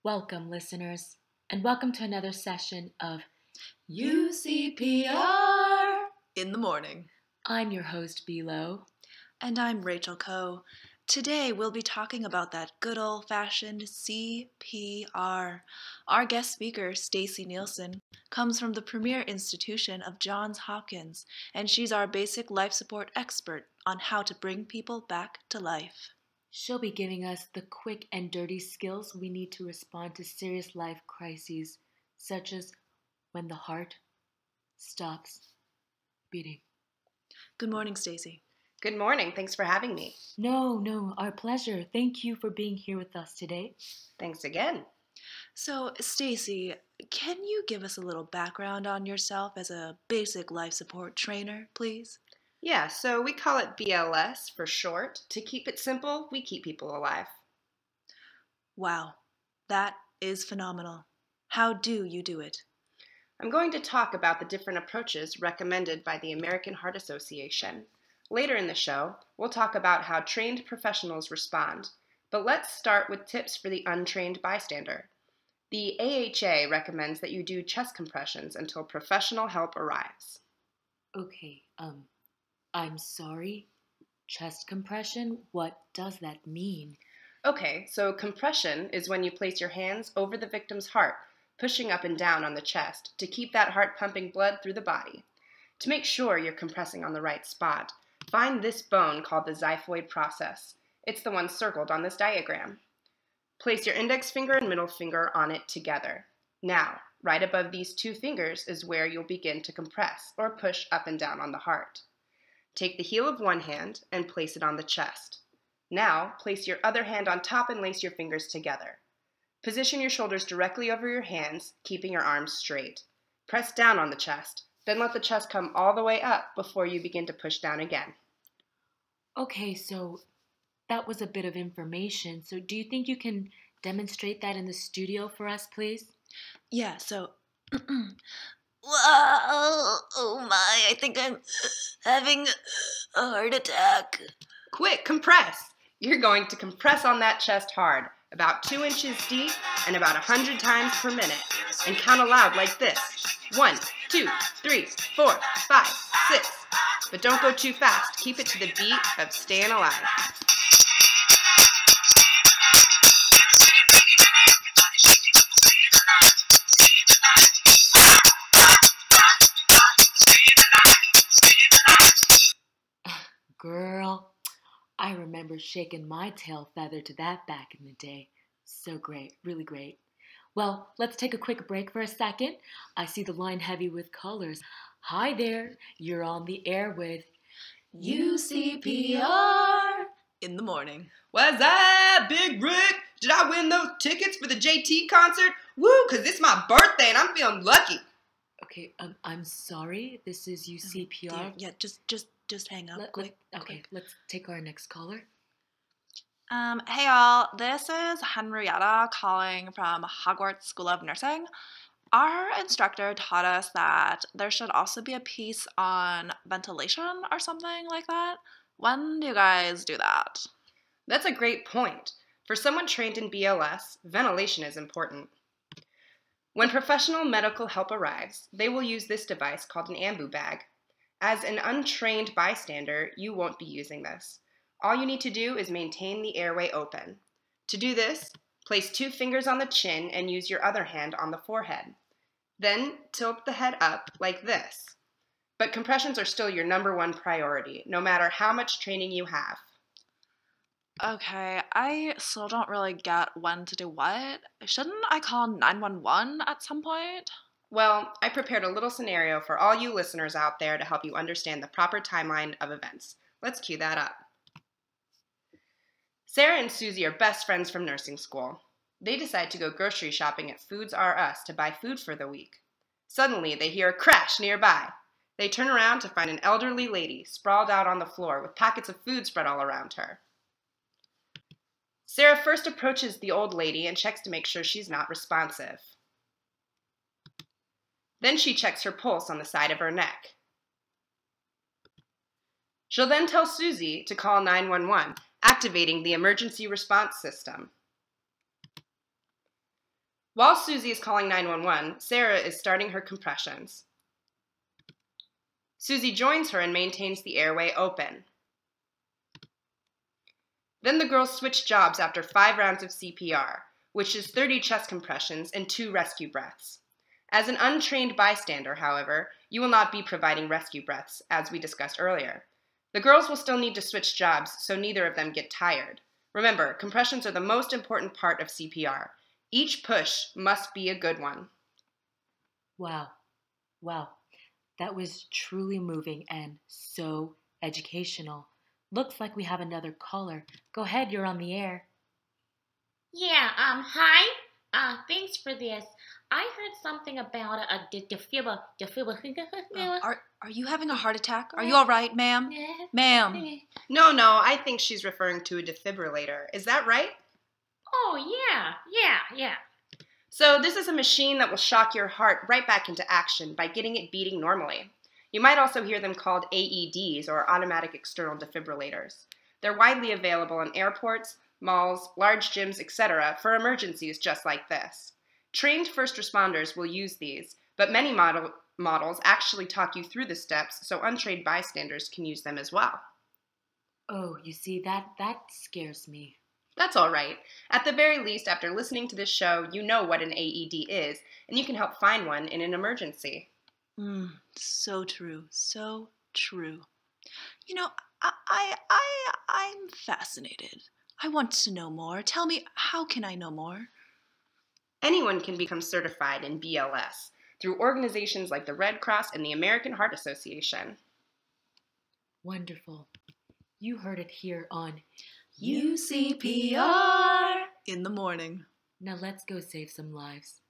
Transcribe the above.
Welcome, listeners, and welcome to another session of UCPR in the morning. I'm your host, Bilo. And I'm Rachel Coe. Today we'll be talking about that good old-fashioned CPR. Our guest speaker, Stacey Nielsen, comes from the premier institution of Johns Hopkins, and she's our basic life support expert on how to bring people back to life. She'll be giving us the quick and dirty skills we need to respond to serious life crises, such as when the heart stops beating. Good morning, Stacey. Good morning. Thanks for having me. No, our pleasure. Thank you for being here with us today. Thanks again. So, Stacey, can you give us a little background on yourself as a basic life support trainer, please? Yeah, so we call it BLS for short. To keep it simple, we keep people alive. Wow, that is phenomenal. How do you do it? I'm going to talk about the different approaches recommended by the American Heart Association. Later in the show, we'll talk about how trained professionals respond. But let's start with tips for the untrained bystander. The AHA recommends that you do chest compressions until professional help arrives. Okay, I'm sorry. Chest compression? What does that mean? Okay, so compression is when you place your hands over the victim's heart, pushing up and down on the chest to keep that heart pumping blood through the body. To make sure you're compressing on the right spot, find this bone called the xiphoid process. It's the one circled on this diagram. Place your index finger and middle finger on it together. Now, right above these two fingers is where you'll begin to compress or push up and down on the heart. Take the heel of one hand and place it on the chest. Now, place your other hand on top and lace your fingers together. Position your shoulders directly over your hands, keeping your arms straight. Press down on the chest, then let the chest come all the way up before you begin to push down again. Okay, so that was a bit of information. So do you think you can demonstrate that in the studio for us, please? Yeah, so... Wow, oh my, I think I'm having a heart attack. Quick, compress! You're going to compress on that chest hard, about 2 inches deep and about 100 times per minute. And count aloud like this. 1, 2, 3, 4, 5, 6. But don't go too fast. Keep it to the beat of Staying Alive. Girl, I remember shaking my tail feather to that back in the day. So great, really great. Well, let's take a quick break for a second. I see the line heavy with colors. Hi there, you're on the air with UCPR in the morning. What's that, Big Rick? Did I win those tickets for the JT concert? Woo, 'cause it's my birthday and I'm feeling lucky. Okay, I'm sorry, this is UCPR. Yeah, just hang up. Quick. Let's take our next caller. Hey y'all, this is Henrietta calling from Hogwarts School of Nursing. Our instructor taught us that there should also be a piece on ventilation or something like that. When do you guys do that? That's a great point. For someone trained in BLS, ventilation is important. When professional medical help arrives, they will use this device called an ambu bag. As an untrained bystander, you won't be using this. All you need to do is maintain the airway open. To do this, place 2 fingers on the chin and use your other hand on the forehead. Then tilt the head up like this. But compressions are still your #1 priority, no matter how much training you have. Okay, I still don't really get when to do what. Shouldn't I call 911 at some point? Well, I prepared a little scenario for all you listeners out there to help you understand the proper timeline of events. Let's cue that up. Sarah and Susie are best friends from nursing school. They decide to go grocery shopping at Foods R Us to buy food for the week. Suddenly, they hear a crash nearby. They turn around to find an elderly lady sprawled out on the floor with packets of food spread all around her. Sarah first approaches the old lady and checks to make sure she's not responsive. Then she checks her pulse on the side of her neck. She'll then tell Susie to call 911, activating the emergency response system. While Susie is calling 911, Sarah is starting her compressions. Susie joins her and maintains the airway open. Then the girls switch jobs after 5 rounds of CPR, which is 30 chest compressions and 2 rescue breaths. As an untrained bystander, however, you will not be providing rescue breaths, as we discussed earlier. The girls will still need to switch jobs so neither of them get tired. Remember, compressions are the most important part of CPR. Each push must be a good one. Wow. Wow. That was truly moving and so educational. Looks like we have another caller. Go ahead, you're on the air. Yeah, hi. Thanks for this. I heard something about defibrillator. Are you having a heart attack? Are you all right, ma'am? Ma'am. No, I think she's referring to a defibrillator. Is that right? Oh, yeah. So this is a machine that will shock your heart right back into action by getting it beating normally. You might also hear them called AEDs, or automatic external defibrillators. They're widely available in airports, malls, large gyms, etc. for emergencies just like this. Trained first responders will use these, but many models actually talk you through the steps so untrained bystanders can use them as well. Oh, you see, that scares me. That's all right. At the very least, after listening to this show, you know what an AED is, and you can help find one in an emergency. So true. So true. You know, I'm fascinated. I want to know more. Tell me, how can I know more? Anyone can become certified in BLS through organizations like the Red Cross and the American Heart Association. Wonderful. You heard it here on UCPR in the morning. Now let's go save some lives.